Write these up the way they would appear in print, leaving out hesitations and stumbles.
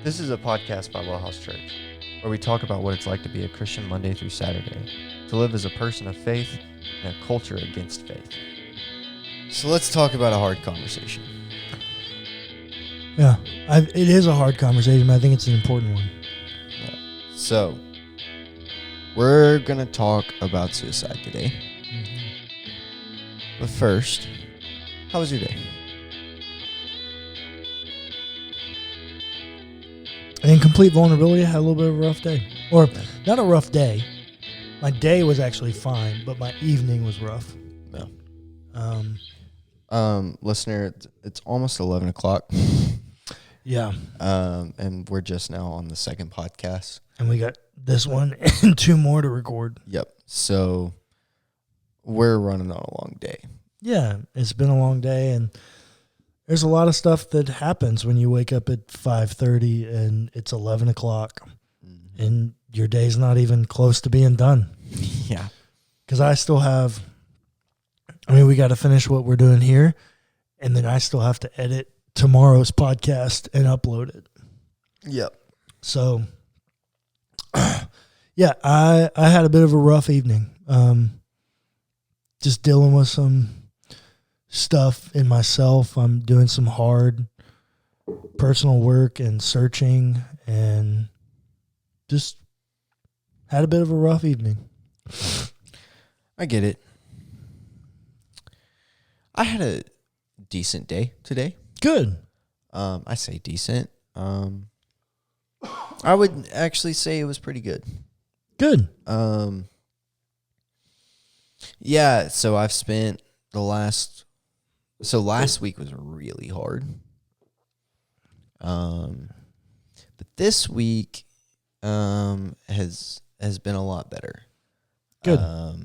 This is a podcast by WellHouse Church, where we talk about what it's like to be a Christian Monday through Saturday, to live as a person of faith in a culture against faith. So let's talk about a hard conversation. Yeah, it is a hard conversation, but I think it's an important one. Yeah. So, we're going to talk about suicide today. But first, how was your day? In complete vulnerability, I had a little bit of a rough day. Or, not a rough day. My day was actually fine, but my evening was rough. No. Um, Listener, it's almost 11 o'clock. Yeah. And we're just now on the second podcast. And we got this one and two more to record. Yep. So, we're running on a long day. Yeah, it's been a long day, and there's a lot of stuff that happens when you wake up at 5:30 and it's 11 o'clock, and your day's not even close to being done. Yeah. Because we got to finish what we're doing here, and then I still have to edit tomorrow's podcast and upload it. Yep. So, yeah, I had a bit of a rough evening. Just dealing with some stuff in myself. I'm doing some hard personal work and searching, and just had a bit of a rough evening. I get it. I had a decent day today. Good. I say decent. I would actually say it was pretty good. Good. Yeah, so I've spent last week was really hard. But this week has been a lot better. Good. I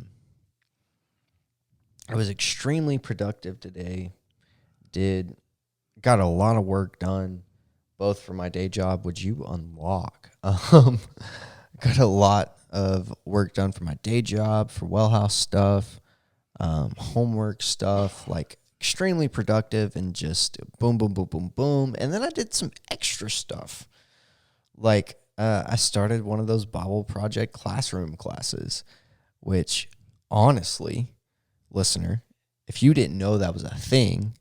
was extremely productive today. Got a lot of work done, both for my day job, which you unlock. Got a lot of work done for my day job, for WellHouse stuff, homework stuff, like extremely productive, and just boom, boom, boom, boom, boom. And then I did some extra stuff. Like I started one of those Bible Project classroom classes, which honestly, listener, if you didn't know that was a thing,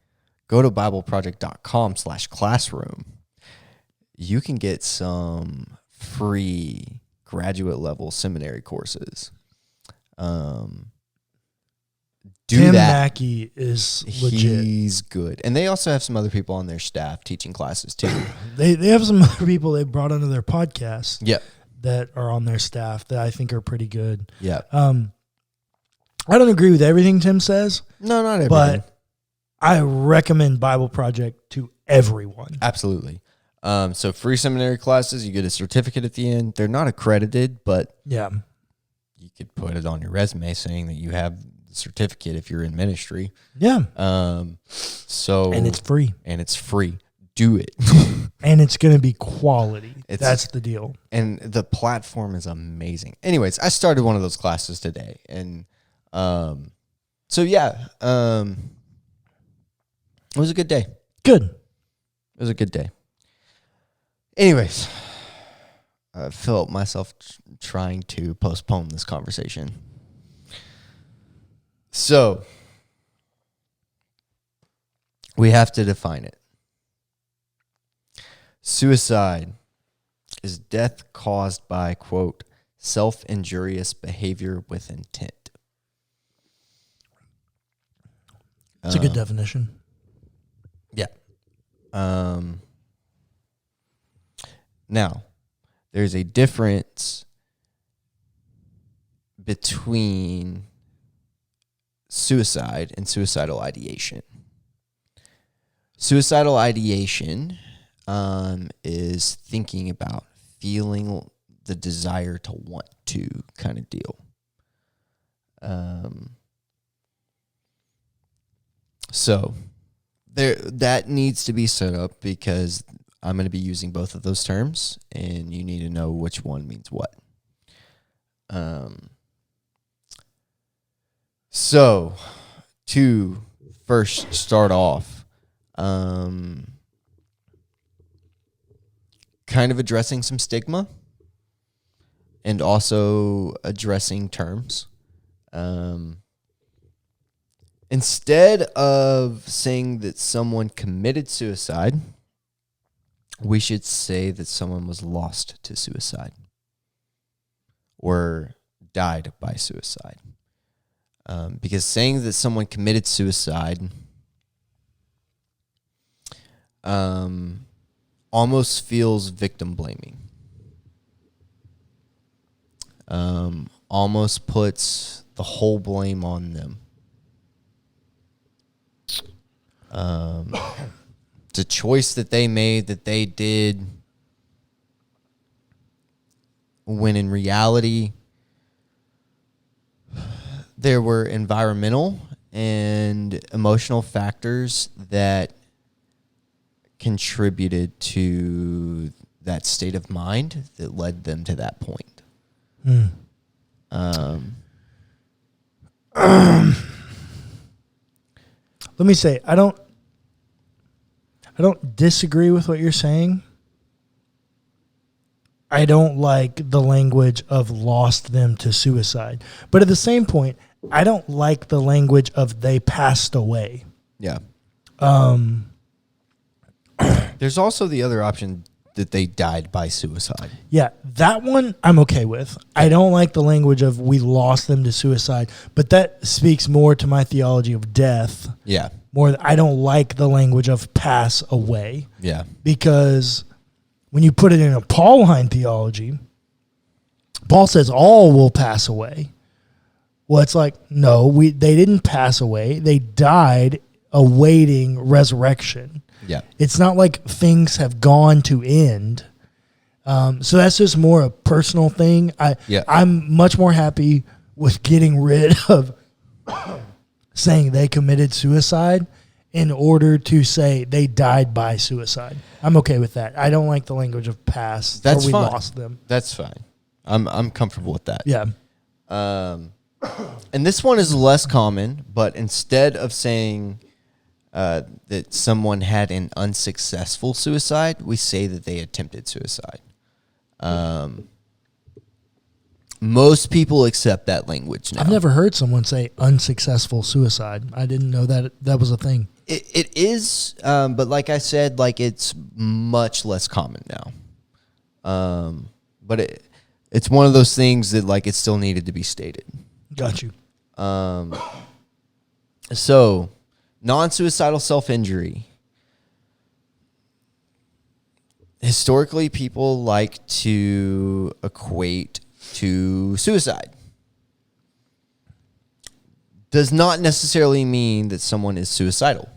go to bibleproject.com/classroom. You can get some free graduate level seminary courses. Tim Mackey is legit. He's good. And they also have some other people on their staff teaching classes too. They have some other people they brought onto their podcast. Yep. That are on their staff that I think are pretty good. Yeah. I don't agree with everything Tim says. No, not everything. But I recommend Bible Project to everyone. Absolutely. So free seminary classes, you get a certificate at the end. They're not accredited, but yeah, you could put it on your resume saying that you have the certificate if you're in ministry. Yeah. And it's free. And it's free. Do it. And it's going to be quality. That's the deal. And the platform is amazing. Anyways, I started one of those classes today, and it was a good day. Good. It was a good day. Anyways, I felt myself trying to postpone this conversation. So, we have to define it. Suicide is death caused by, quote, self-injurious behavior with intent. It's a good definition. Yeah. Now, there's a difference between suicide and suicidal ideation. Suicidal ideation is thinking about feeling the desire to want to kind of deal. So that needs to be set up because I'm going to be using both of those terms, and you need to know which one means what. So to first start off, kind of addressing some stigma and also addressing terms. Instead of saying that someone committed suicide, we should say that someone was lost to suicide or died by suicide. Because saying that someone committed suicide almost feels victim blaming. Almost puts the whole blame on them. It's a choice that they made, that they did, when in reality there were environmental and emotional factors that contributed to that state of mind that led them to that point. Let me say, I don't disagree with what you're saying. I don't like the language of lost them to suicide. But at the same point, I don't like the language of they passed away. Yeah. There's also the other option that they died by suicide. Yeah, that one I'm okay with. I don't like the language of we lost them to suicide, but that speaks more to my theology of death. Yeah. I don't like the language of pass away. Yeah. Because when you put it in a Pauline theology, Paul says all will pass away. Well, it's like, no, they didn't pass away. They died awaiting resurrection. Yeah. It's not like things have gone to end. So that's just more a personal thing. I'm much more happy with getting rid of saying they committed suicide in order to say they died by suicide. I'm okay with that. I don't like the language of past. That's or we fine. lost them. That's fine. I'm comfortable with that. Yeah. And this one is less common, but instead of saying that someone had an unsuccessful suicide, we say that they attempted suicide. Most people accept that language now. I've never heard someone say unsuccessful suicide. I didn't know that was a thing. It is, but like I said, like it's much less common now. But it's one of those things that like it still needed to be stated. Got you. So, non-suicidal self-injury. Historically, people like to equate to suicide. Does not necessarily mean that someone is suicidal.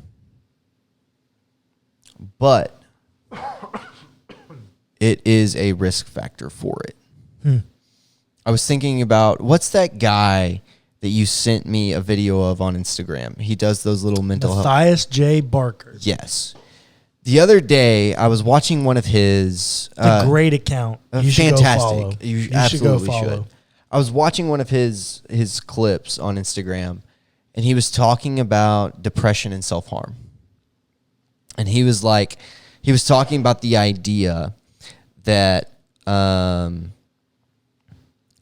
But it is a risk factor for it. I was thinking about, what's that guy that you sent me a video of on Instagram? He does those little mental health. Matthias J. Barker. Yes. The other day, I was watching one of his... a great account. You should fantastic. go follow. You absolutely should go follow. I was watching one of his clips on Instagram, and he was talking about depression and self-harm. And he was talking about the idea that the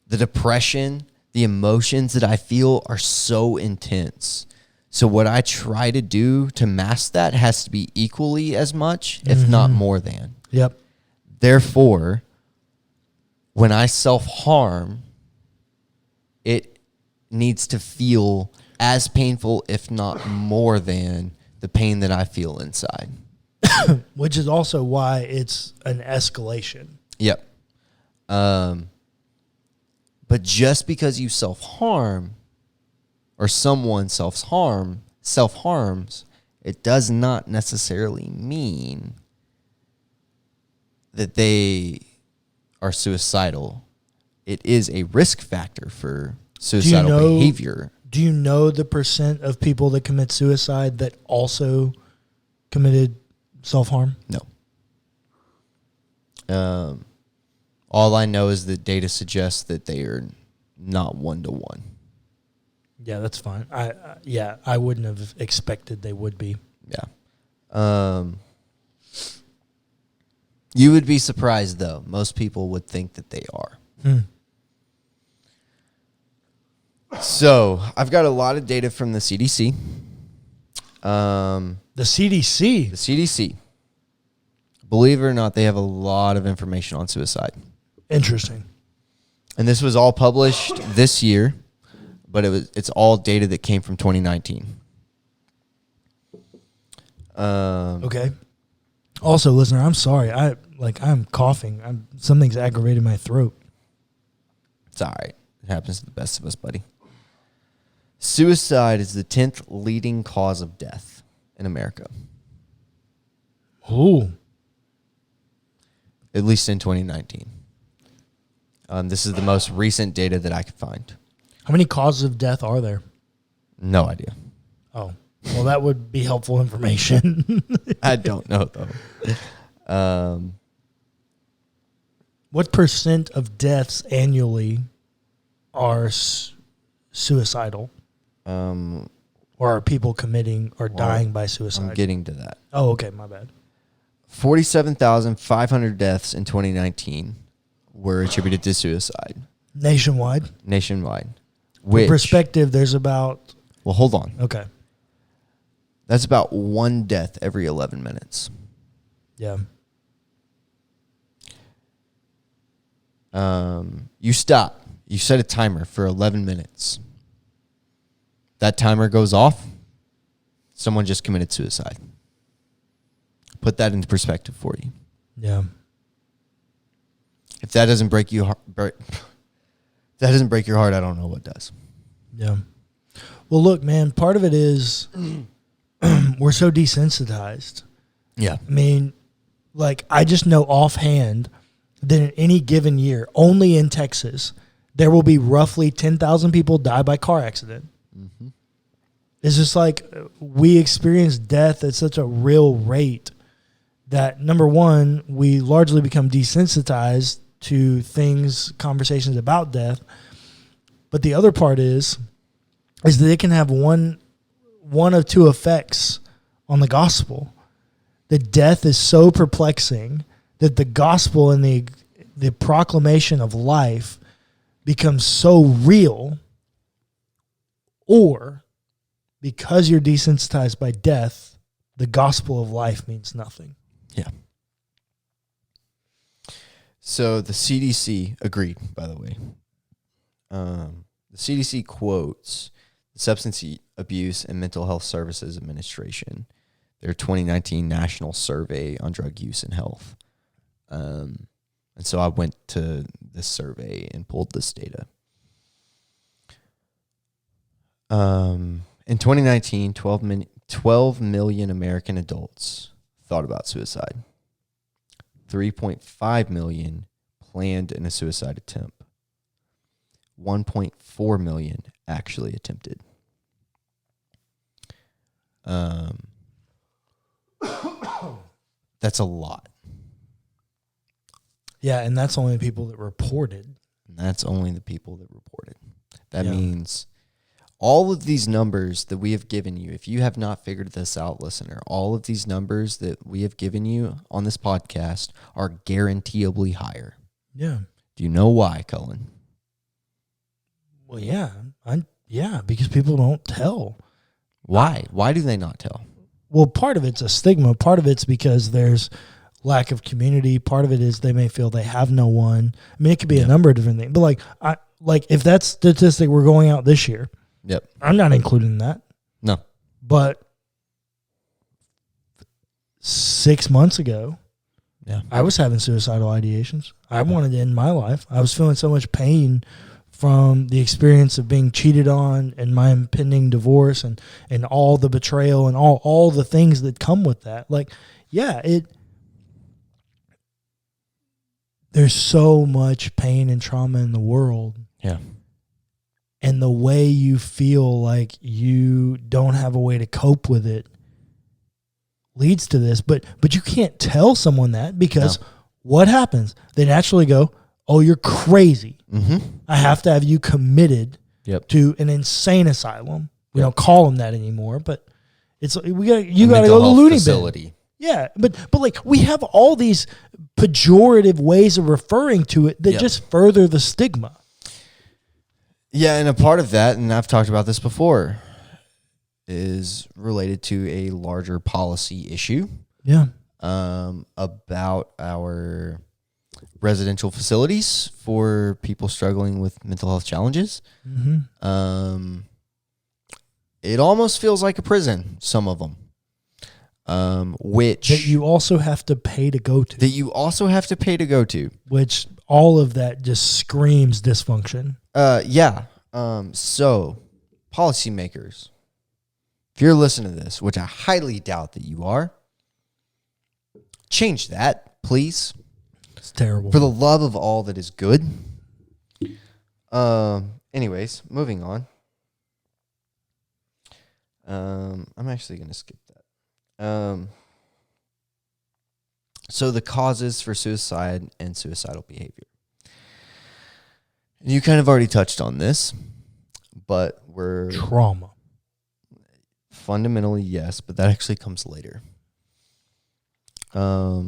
depression, the emotions that I feel are so intense. So what I try to do to mask that has to be equally as much, if not more than. Yep. Therefore, when I self-harm, it needs to feel as painful, if not more than, the pain that I feel inside. Which is also why it's an escalation. Yep. But just because you self-harm or someone self-harms, it does not necessarily mean that they are suicidal. It is a risk factor for suicidal behavior. Do you know the percent of people that commit suicide that also committed self-harm? No. All I know is that data suggests that they are not 1-to-1. Yeah, that's fine. I wouldn't have expected they would be. Yeah. You would be surprised, though. Most people would think that they are. So I've got a lot of data from the CDC. The CDC? The CDC. Believe it or not, they have a lot of information on suicide. Interesting. And this was all published this year, but it's all data that came from 2019. Okay. Also, listener, I'm sorry. I'm coughing. Something's aggravated my throat. It's all right. It happens to the best of us, buddy. Suicide is the 10th leading cause of death in America. Ooh. At least in 2019. This is the most recent data that I could find. How many causes of death are there? No idea. Oh, well, that would be helpful information. I don't know, though. What % of deaths annually are suicidal? Or are people committing or dying by suicide? I'm getting to that. Oh, okay, my bad. 47,500 deaths in 2019 were attributed to suicide. Nationwide? Nationwide. For perspective, there's about... Well, hold on. Okay. That's about one death every 11 minutes. Yeah. You stop. You set a timer for 11 minutes. That timer goes off. Someone just committed suicide. Put that into perspective for you. Yeah. If that doesn't break you, that doesn't break your heart, I don't know what does. Yeah. Well, look, man, part of it is we're so desensitized. Yeah. I mean, like, I just know offhand that in any given year, only in Texas, there will be roughly 10,000 people die by car accident. Mm-hmm. It's just like we experience death at such a real rate that, number one, we largely become desensitized to things, conversations about death. But the other part is that it can have one of two effects on the gospel. That death is so perplexing that the gospel and the proclamation of life becomes so real, or because you're desensitized by death, the gospel of life means nothing. Yeah. So the CDC agreed, by the way. The CDC quotes the Substance Abuse and Mental Health Services Administration, their 2019 National Survey on Drug Use and Health. And so I went to this survey and pulled this data. In 2019, 12 million American adults thought about suicide. 3.5 million planned in a suicide attempt. 1.4 million actually attempted. That's a lot. Yeah, and that's only the people that reported. And that's only the people that reported. That means all of these numbers that we have given you, if you have not figured this out, listener, all of these numbers that we have given you on this podcast are guaranteeably higher. Yeah. Do you know why, Cullen? Well, yeah, because people don't tell. Why? Why do they not tell? Well, part of it's a stigma. Part of it's because there's lack of community. Part of it is they may feel they have no one. I mean, it could be a number of different things. But if that statistic we're going out this year, I'm not including that. No. But 6 months ago, I was having suicidal ideations. I wanted to end my life. I was feeling so much pain from the experience of being cheated on and my impending divorce and all the betrayal and all the things that come with that. Like, there's so much pain and trauma in the world. Yeah. And the way you feel like you don't have a way to cope with it leads to this. But you can't tell someone that, because what happens? They naturally go, "Oh, you're crazy. Mm-hmm. I have to have you committed to an insane asylum." We don't call them that anymore, but you got to go to the loony bin. Yeah, but like we have all these pejorative ways of referring to it that just further the stigma. Yeah, and a part of that, and I've talked about this before, is related to a larger policy issue. Yeah. About our residential facilities for people struggling with mental health challenges. Mm-hmm. It almost feels like a prison, some of them. Which that you also have to pay to go to. Which all of that just screams dysfunction. So policymakers, if you're listening to this, which I highly doubt that you are, change that, please. It's terrible. For the love of all that is good. Anyways, moving on. I'm actually going to skip that. So the causes for suicide and suicidal behavior. You kind of already touched on this, but we're... Trauma. Fundamentally, yes, but that actually comes later. A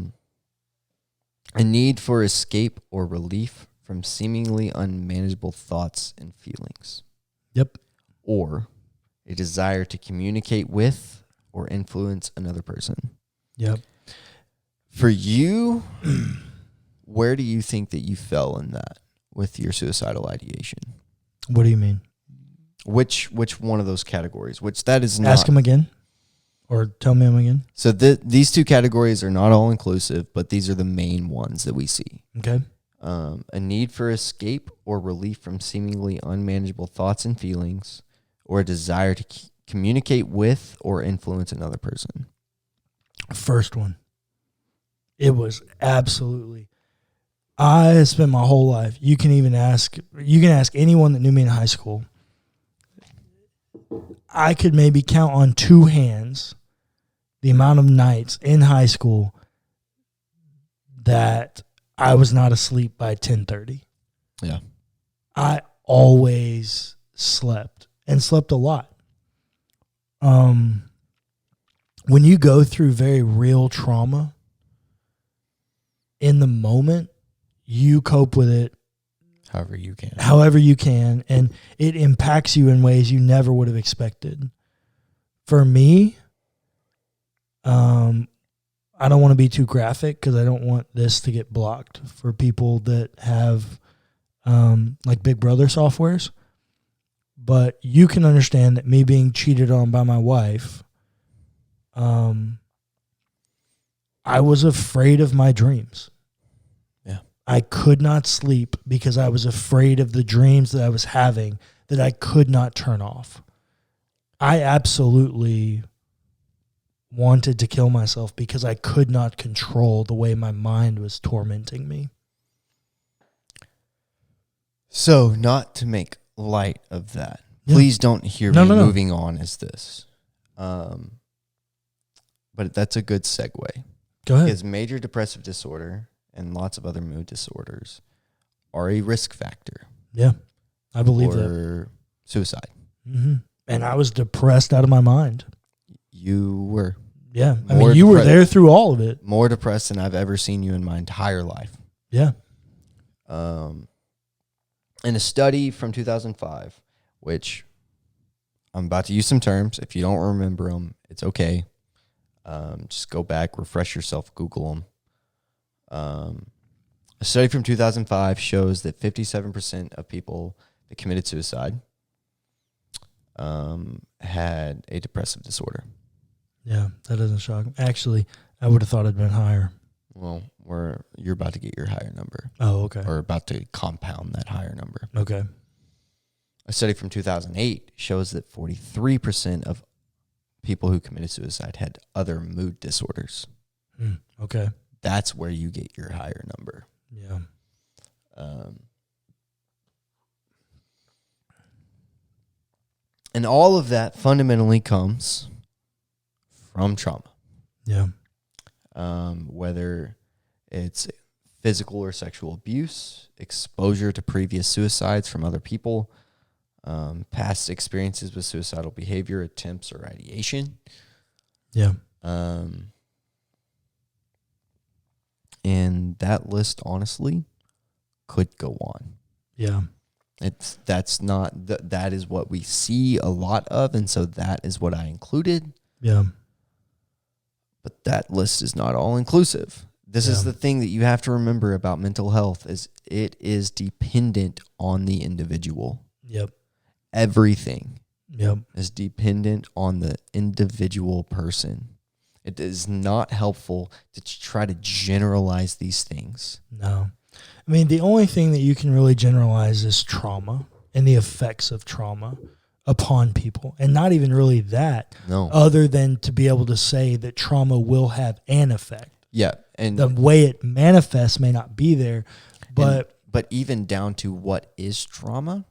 need for escape or relief from seemingly unmanageable thoughts and feelings. Yep. Or a desire to communicate with or influence another person. Yep. For you, where do you think that you fell in that with your suicidal ideation? What do you mean? Which one of those categories? Which that is not... Ask him again? Or tell me him again? So these two categories are not all inclusive, but these are the main ones that we see. Okay. A need for escape or relief from seemingly unmanageable thoughts and feelings, or a desire to communicate with or influence another person. First one. It was absolutely. I spent my whole life. You can ask anyone that knew me in high school. I could maybe count on two hands the amount of nights in high school that I was not asleep by 10:30. Yeah. I always slept and slept a lot. When you go through very real trauma, in the moment, you cope with it however you can, and it impacts you in ways you never would have expected. For me, I don't want to be too graphic because I don't want this to get blocked for people that have like Big Brother softwares. But you can understand that me being cheated on by my wife, I was afraid of my dreams. Yeah. I could not sleep because I was afraid of the dreams that I was having that I could not turn off. I absolutely wanted to kill myself because I could not control the way my mind was tormenting me. So, not to make light of that, please don't hear me moving on as this. But that's a good segue. Go ahead. Because major depressive disorder and lots of other mood disorders are a risk factor. Yeah, I believe that. For suicide. Mm-hmm. And I was depressed out of my mind. You were. Yeah. I mean, you were there through all of it. More depressed than I've ever seen you in my entire life. Yeah. In a study from 2005, which I'm about to use some terms. If you don't remember them, it's okay. Just go back, refresh yourself, Google them. A study from 2005 shows that 57% of people that committed suicide had a depressive disorder. Yeah, that doesn't shock me. Actually, I would have thought it'd been higher. Well, you're about to get your higher number. Oh, okay. Or about to compound that higher number. Okay. A study from 2008 shows that 43% of people who committed suicide had other mood disorders. Okay. That's where you get your higher number. Yeah. And all of that fundamentally comes from trauma. Yeah. Whether it's physical or sexual abuse, exposure to previous suicides from other people, past experiences with suicidal behavior, attempts, or ideation. Yeah. And that list, honestly, could go on. Yeah. That is what we see a lot of, and so that is what I included. Yeah. But that list is not all inclusive. This is the thing that you have to remember about mental health is it is dependent on the individual. Yep. Everything is dependent on the individual person. It is not helpful to try to generalize these things. No. I mean, the only thing that you can really generalize is trauma and the effects of trauma upon people. And not even really that. No. Other than to be able to say that trauma will have an effect. Yeah. And the way it manifests may not be there. But even down to what is trauma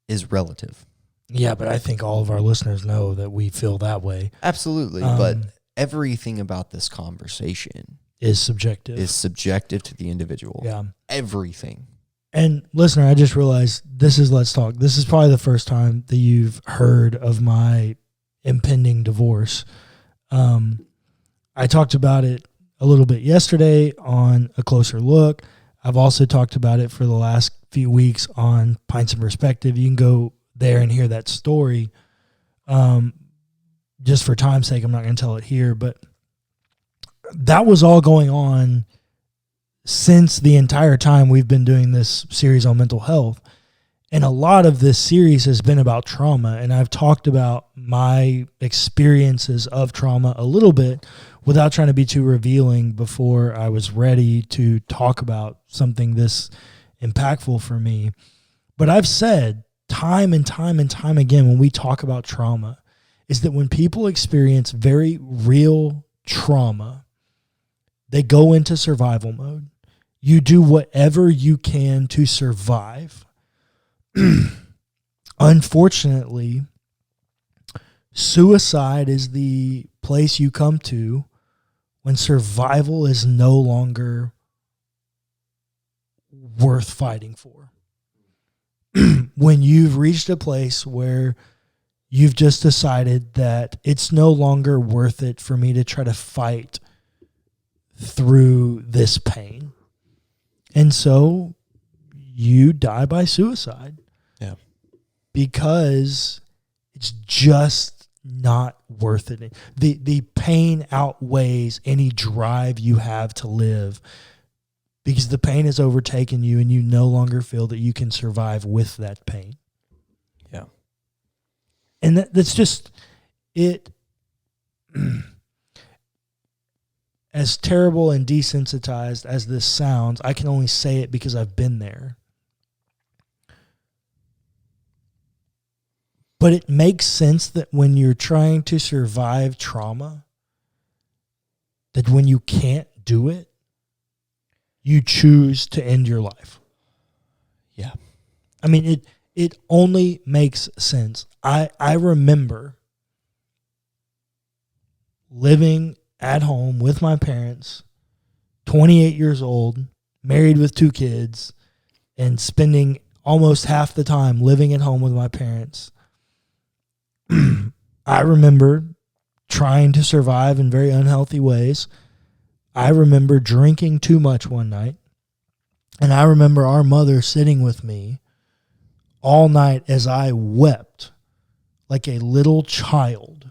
is relative. Yeah, but I think all of our listeners know that we feel that way. Absolutely. But everything about this conversation is subjective. To the individual. Yeah. Everything. And listener, I just realized this is Let's Talk. This is probably the first time that you've heard of my impending divorce. I talked about it a little bit yesterday on A Closer Look. I've also talked about it for the last few weeks on Pints of Perspective. You can go there and hear that story. Just for time's sake, I'm not going to tell it here, but that was all going on since the entire time we've been doing this series on mental health. And a lot of this series has been about trauma, and I've talked about my experiences of trauma a little bit without trying to be too revealing before I was ready to talk about something this impactful for me. But I've said time and time and time again when we talk about trauma is that when people experience very real trauma, they go into survival mode. You do whatever you can to survive. Unfortunately, suicide is the place you come to when survival is no longer worth fighting for. When you've reached a place where you've just decided that it's no longer worth it for me to try to fight through this pain. And so you die by suicide. Yeah. Because it's just not worth it. The pain outweighs any drive you have to live because the pain has overtaken you and you no longer feel that you can survive with that pain. Yeah. And that's just it. As terrible and desensitized as this sounds, I can only say it because I've been there. But it makes sense that when you're trying to survive trauma, that when you can't do it, you choose to end your life. Yeah. I mean, it only makes sense. I remember living at home with my parents, 28 years old, married with 2 kids, and spending almost half the time living at home with my parents. I remember trying to survive in very unhealthy ways. I remember drinking too much one night. And I remember our mother sitting with me all night as I wept like a little child,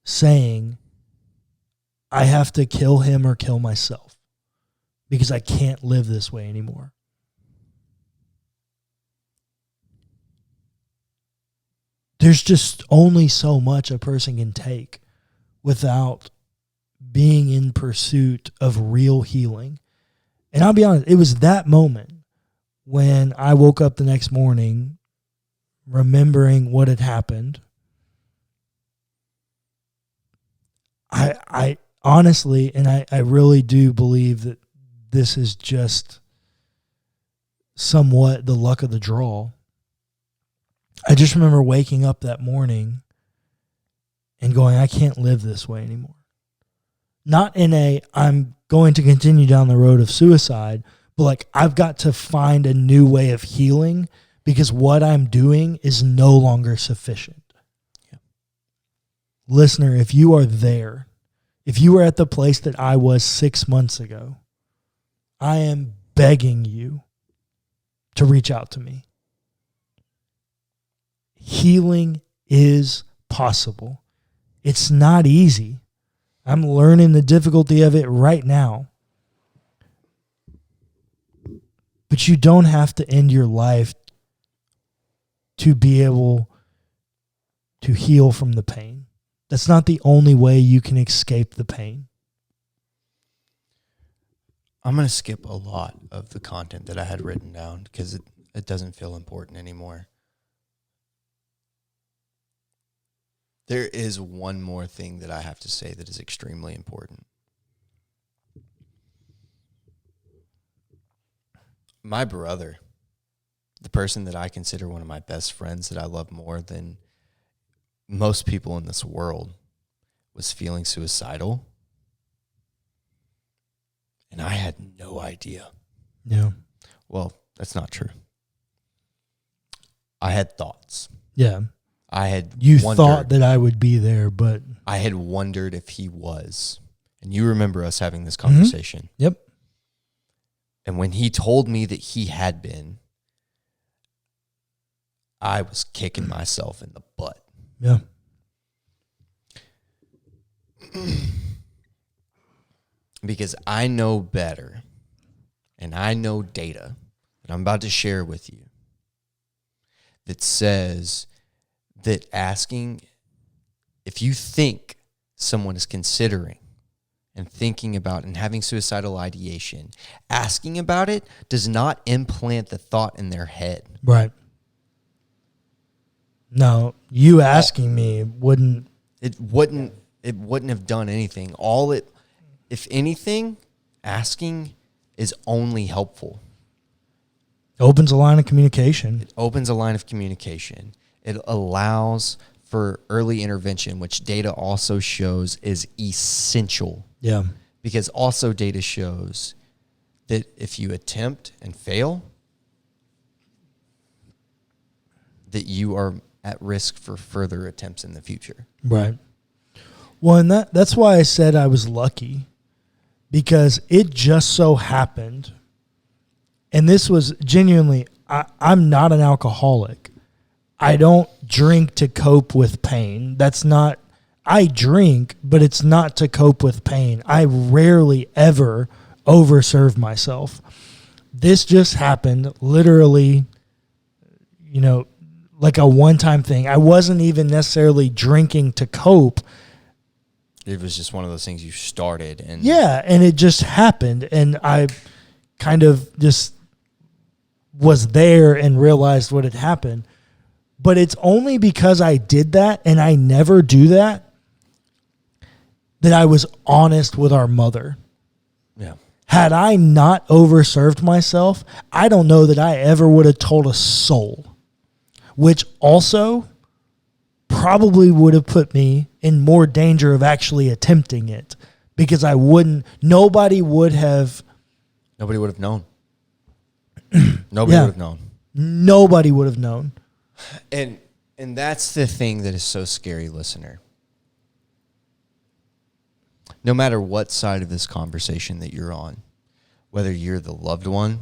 saying, I have to kill him or kill myself because I can't live this way anymore. There's just only so much a person can take without being in pursuit of real healing. And I'll be honest, it was that moment when I woke up the next morning remembering what had happened. I honestly, and I really do believe that this is just somewhat the luck of the draw. I just remember waking up that morning and going, I can't live this way anymore. Not in a, I'm going to continue down the road of suicide, but like I've got to find a new way of healing because what I'm doing is no longer sufficient. Yeah. Listener, if you are there, if you were at the place that I was 6 months ago, I am begging you to reach out to me. Healing is possible. It's not easy. I'm learning the difficulty of it right now. But you don't have to end your life to be able to heal from the pain. That's not the only way you can escape the pain. I'm going to skip a lot of the content that I had written down because it doesn't feel important anymore. There is one more thing that I have to say that is extremely important. My brother, the person that I consider one of my best friends that I love more than most people in this world, was feeling suicidal. And I had no idea. Yeah. Well, that's not true. I had thoughts. Yeah. You thought that I would be there, but I had wondered if he was. And you remember us having this conversation. Mm-hmm. Yep. And when he told me that he had been, I was kicking myself in the butt. Yeah. Because I know better, and I know data that I'm about to share with you that says that asking, if you think someone is considering and thinking about and having suicidal ideation, asking about it does not implant the thought in their head. Right. No, you asking me wouldn't. It wouldn't have done anything. If anything, asking is only helpful. Opens a line of communication. It opens a line of communication. It allows for early intervention, which data also shows is essential. Yeah. Because also data shows that if you attempt and fail, that you are at risk for further attempts in the future. Right. Well, and that's why I said I was lucky, because it just so happened, and this was genuinely, I'm not an alcoholic. I don't drink to cope with pain. I drink, but it's not to cope with pain. I rarely ever overserve myself. This just happened literally, like a one-time thing. I wasn't even necessarily drinking to cope. It was just one of those things you started. And it just happened. And I kind of just was there and realized what had happened. But it's only because I did that, and I never do that I was honest with our mother. Yeah. Had I not overserved myself, I don't know that I ever would have told a soul, which also probably would have put me in more danger of actually attempting it, because nobody would have known. Nobody would have known. Nobody would have known. And that's the thing that is so scary, listener. No matter what side of this conversation that you're on, whether you're the loved one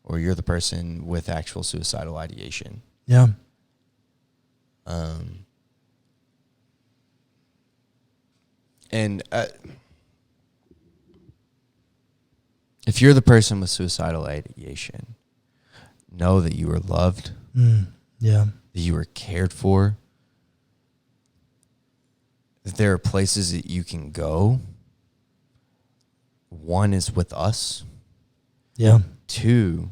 or you're the person with actual suicidal ideation. Yeah. If you're the person with suicidal ideation, know that you are loved. Yeah. That you are cared for. That there are places that you can go. One is with us. Yeah. Two,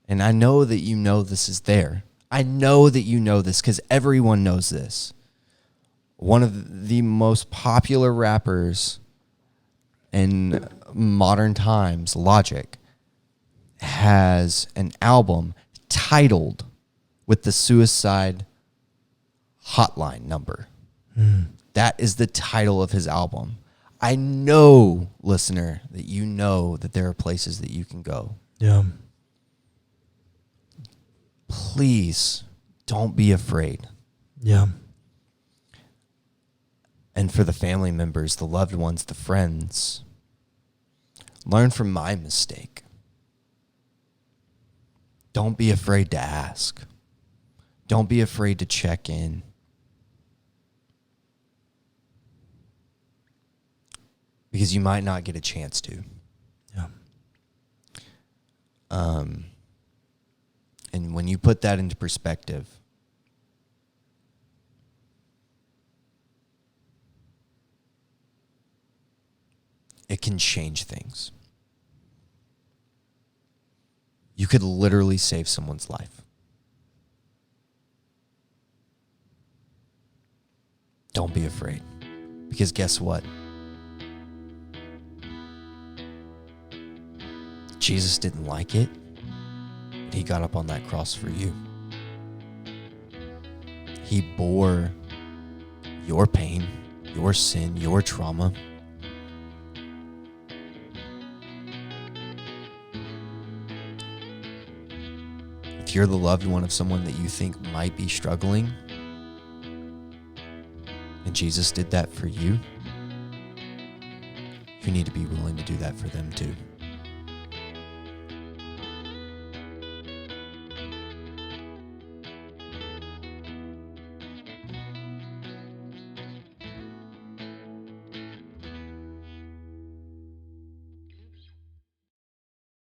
and I know that you know this is there. I know that you know this because everyone knows this. One of the most popular rappers in modern times, Logic, has an album titled with the suicide hotline number. That is the title of his album. I know, listener, that you know that there are places that you can go. Yeah. Please don't be afraid. Yeah. And for the family members, the loved ones, the friends, learn from my mistake. Don't be afraid to ask. Don't be afraid to check in. Because you might not get a chance to. Yeah. And when you put that into perspective, it can change things. You could literally save someone's life. Don't be afraid. Because guess what? Jesus didn't like it, but he got up on that cross for you. He bore your pain, your sin, your trauma. If you're the loved one of someone that you think might be struggling, and Jesus did that for you, you need to be willing to do that for them too.